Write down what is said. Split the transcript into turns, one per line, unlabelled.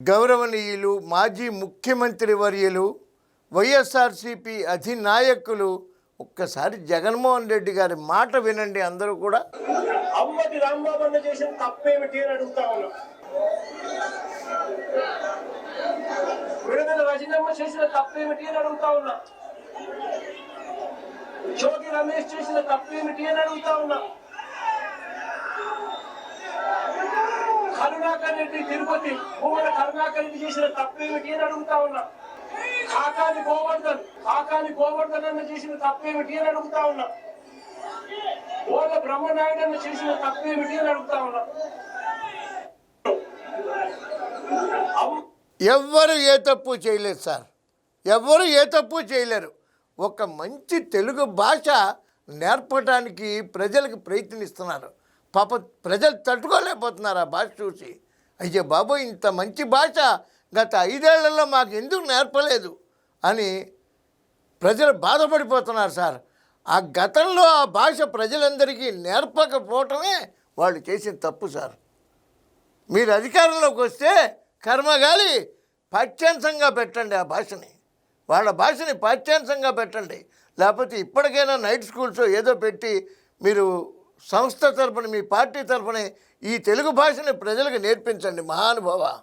గౌరవనీయులు మాజీ ముఖ్యమంత్రి వర్యులు వైఎస్ఆర్సీపీ అధినాయకులు ఒక్కసారి జగన్మోహన్ రెడ్డి గారి మాట వినండి. అందరూ కూడా
అమ్మటి రాంబాబు అన్న చేసిన తప్పేమిటి అని అడుగుతా ఉన్నా. విడుదల రజనమ్మ చేసిన తప్పేమిటి అని అడుగుతా ఉన్నా. జ్యోతి రమేష్ చేసిన తప్పేమిటి అని అడుగుతా ఉన్నా. కరుణాకర్ రెడ్డి తిరుపతి భూముల కరుణాకర్ రెడ్డి చేసిన తప్పేమిటి అని అడుగుతా ఉన్నా. కాకాని గోవర్ధన్ అన్న చేసిన తప్పేమిటి అని అడుగుతా ఉన్నా. ఓల బ్రహ్మనాయుడు అన్న చేసిన తప్పేమిటి అని అడుగుతా ఉన్నా.
ఎవ్వరు ఏ తప్పు చేయలేదు సార్, ఎవ్వరు ఏ తప్పు చేయలేరు. ఒక మంచి తెలుగు భాష నేర్పడానికి ప్రజలకు ప్రయత్నిస్తున్నారు. పాప ప్రజలు తట్టుకోలేకపోతున్నారు ఆ భాష చూసి. అయ్యో బాబు, ఇంత మంచి భాష గత 5 ఏళ్లలో మాకు ఎందుకు నేర్పలేదు అని ప్రజలు బాధపడిపోతున్నారు సార్. ఆ గతంలో ఆ భాష ప్రజలందరికీ నేర్పకపోవటమే వాళ్ళు చేసిన తప్పు సార్. మీరు అధికారంలోకి వస్తే కర్మగాలి పాఠ్యాంశంగా పెట్టండి ఆ భాషని, వాళ్ళ భాషని పాఠ్యాంశంగా పెట్టండి. లేకపోతే ఇప్పటికైనా నైట్ స్కూల్స్ ఏదో పెట్టి మీరు సంస్థ తరపున, మీ పార్టీ తరపున ఈ తెలుగు భాషని ప్రజలకు నేర్పించండి మహానుభావ.